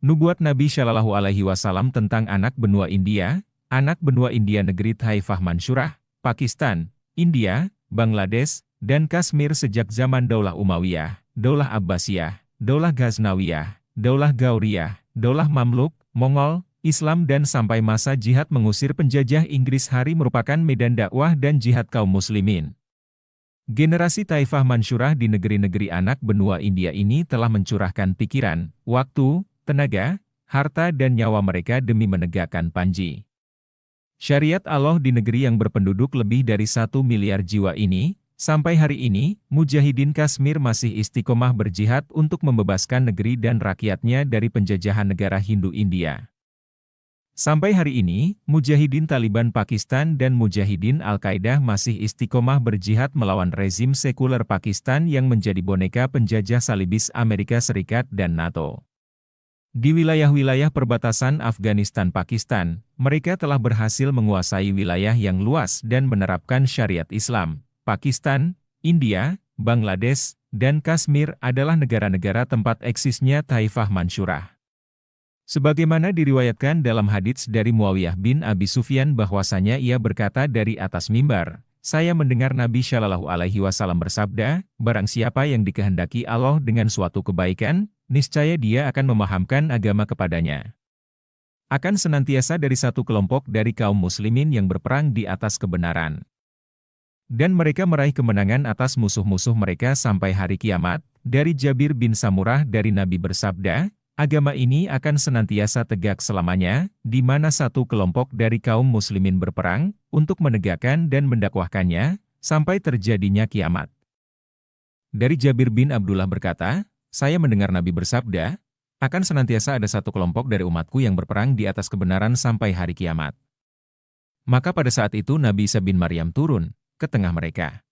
Nubuat Nabi Shallallahu Alaihi Wasallam tentang anak benua India negeri Taifah Mansyurah, Pakistan, India, Bangladesh, dan Kashmir sejak zaman Daulah Umayyah, Daulah Abbasiyah, Daulah Ghaznawiyah, Daulah Gauriyah, Daulah Mamluk, Mongol, Islam dan sampai masa jihad mengusir penjajah Inggris hari merupakan medan dakwah dan jihad kaum muslimin. Generasi Taifah Mansyurah di negeri-negeri anak benua India ini telah mencurahkan pikiran, waktu, tenaga, harta dan nyawa mereka demi menegakkan panji syariat Allah di negeri yang berpenduduk lebih dari 1 miliar jiwa ini. Sampai hari ini, Mujahidin Kashmir masih istiqomah berjihad untuk membebaskan negeri dan rakyatnya dari penjajahan negara Hindu India. Sampai hari ini, Mujahidin Taliban Pakistan dan Mujahidin Al-Qaeda masih istiqomah berjihad melawan rezim sekuler Pakistan yang menjadi boneka penjajah salibis Amerika Serikat dan NATO. Di wilayah-wilayah perbatasan Afghanistan-Pakistan, mereka telah berhasil menguasai wilayah yang luas dan menerapkan syariat Islam. Pakistan, India, Bangladesh, dan Kashmir adalah negara-negara tempat eksisnya Taifah Mansyurah. Sebagaimana diriwayatkan dalam hadits dari Muawiyah bin Abi Sufyan bahwasanya ia berkata dari atas mimbar, saya mendengar Nabi Shallallahu Alaihi Wasallam bersabda, barang siapa yang dikehendaki Allah dengan suatu kebaikan, niscaya dia akan memahamkan agama kepadanya. Akan senantiasa dari satu kelompok dari kaum muslimin yang berperang di atas kebenaran. Dan mereka meraih kemenangan atas musuh-musuh mereka sampai hari kiamat. Dari Jabir bin Samurah dari Nabi bersabda, agama ini akan senantiasa tegak selamanya, di mana satu kelompok dari kaum muslimin berperang, untuk menegakkan dan mendakwahkannya, sampai terjadinya kiamat. Dari Jabir bin Abdullah berkata, saya mendengar Nabi bersabda, akan senantiasa ada satu kelompok dari umatku yang berperang di atas kebenaran sampai hari kiamat. Maka pada saat itu Nabi Isa bin Maryam turun ke tengah mereka.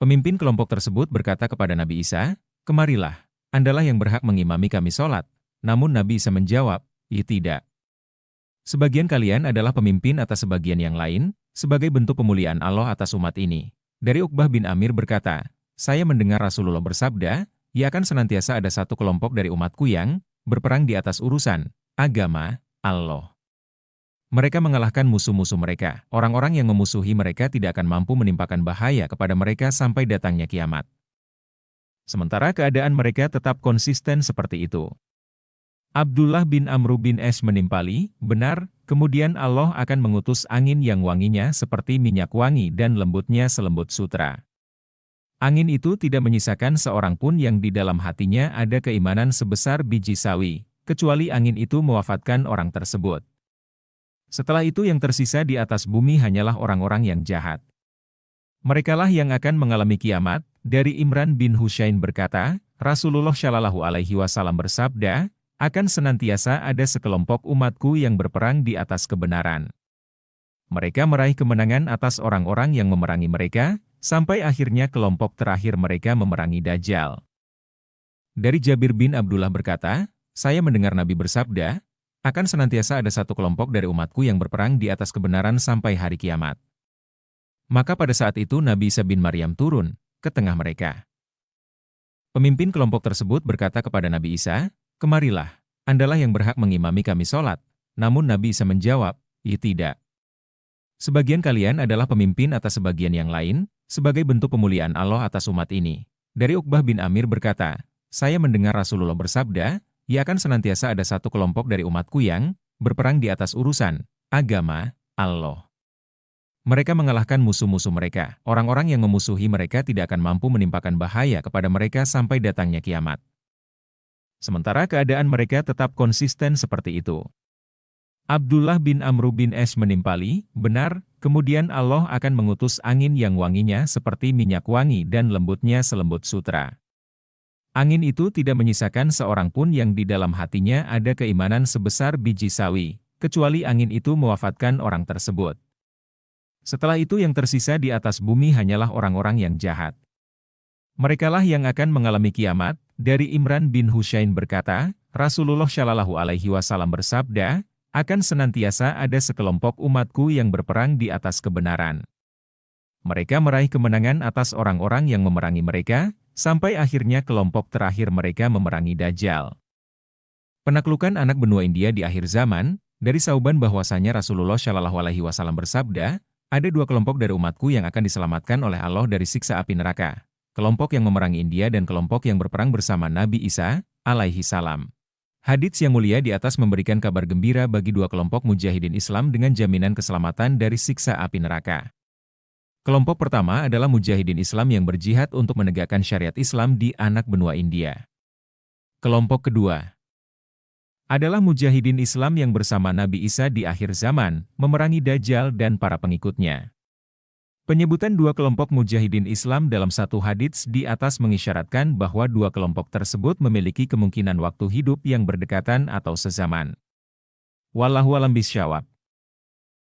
Pemimpin kelompok tersebut berkata kepada Nabi Isa, kemarilah, Andalah yang berhak mengimami kami sholat. Namun Nabi Isa menjawab, ya tidak. Sebagian kalian adalah pemimpin atas sebagian yang lain, sebagai bentuk pemuliaan Allah atas umat ini. Dari Uqbah bin Amir berkata, saya mendengar Rasulullah bersabda, ia akan senantiasa ada satu kelompok dari umatku yang berperang di atas urusan agama Allah. Mereka mengalahkan musuh-musuh mereka. Orang-orang yang memusuhi mereka tidak akan mampu menimpakan bahaya kepada mereka sampai datangnya kiamat. Sementara keadaan mereka tetap konsisten seperti itu. Abdullah bin Amr bin As menimpali, benar, kemudian Allah akan mengutus angin yang wanginya seperti minyak wangi dan lembutnya selembut sutra. Angin itu tidak menyisakan seorang pun yang di dalam hatinya ada keimanan sebesar biji sawi, kecuali angin itu mewafatkan orang tersebut. Setelah itu yang tersisa di atas bumi hanyalah orang-orang yang jahat. Merekalah yang akan mengalami kiamat. Dari Imran bin Husain berkata, Rasulullah Shallallahu Alaihi Wasallam bersabda, akan senantiasa ada sekelompok umatku yang berperang di atas kebenaran. Mereka meraih kemenangan atas orang-orang yang memerangi mereka, sampai akhirnya kelompok terakhir mereka memerangi Dajjal. Dari Jabir bin Abdullah berkata, saya mendengar Nabi bersabda, akan senantiasa ada satu kelompok dari umatku yang berperang di atas kebenaran sampai hari kiamat. Maka pada saat itu Nabi Isa bin Maryam turun ke tengah mereka. Pemimpin kelompok tersebut berkata kepada Nabi Isa, kemarilah, Andalah yang berhak mengimami kami sholat. Namun Nabi Isa menjawab, ya tidak. Sebagian kalian adalah pemimpin atas sebagian yang lain, sebagai bentuk pemuliaan Allah atas umat ini. Dari Uqbah bin Amir berkata, saya mendengar Rasulullah bersabda, ia akan senantiasa ada satu kelompok dari umatku yang berperang di atas urusan agama Allah. Mereka mengalahkan musuh-musuh mereka. Orang-orang yang memusuhi mereka tidak akan mampu menimpakan bahaya kepada mereka sampai datangnya kiamat. Sementara keadaan mereka tetap konsisten seperti itu. Abdullah bin Amr bin As menimpali, benar, kemudian Allah akan mengutus angin yang wanginya seperti minyak wangi dan lembutnya selembut sutra. Angin itu tidak menyisakan seorang pun yang di dalam hatinya ada keimanan sebesar biji sawi, kecuali angin itu mewafatkan orang tersebut. Setelah itu yang tersisa di atas bumi hanyalah orang-orang yang jahat. Merekalah yang akan mengalami kiamat. Dari Imran bin Husain berkata, Rasulullah Shallallahu Alaihi Wasallam bersabda, akan senantiasa ada sekelompok umatku yang berperang di atas kebenaran. Mereka meraih kemenangan atas orang-orang yang memerangi mereka, sampai akhirnya kelompok terakhir mereka memerangi Dajjal. Penaklukan anak benua India di akhir zaman, dari Sauban bahwasanya Rasulullah Shallallahu Alaihi Wasallam bersabda, ada dua kelompok dari umatku yang akan diselamatkan oleh Allah dari siksa api neraka. Kelompok yang memerangi India dan kelompok yang berperang bersama Nabi Isa, alaihi salam. Hadits yang mulia di atas memberikan kabar gembira bagi dua kelompok mujahidin Islam dengan jaminan keselamatan dari siksa api neraka. Kelompok pertama adalah mujahidin Islam yang berjihad untuk menegakkan syariat Islam di anak benua India. Kelompok kedua adalah mujahidin Islam yang bersama Nabi Isa di akhir zaman, memerangi Dajjal dan para pengikutnya. Penyebutan dua kelompok mujahidin Islam dalam satu hadits di atas mengisyaratkan bahwa dua kelompok tersebut memiliki kemungkinan waktu hidup yang berdekatan atau sezaman. Wallahu a'lam bishawab.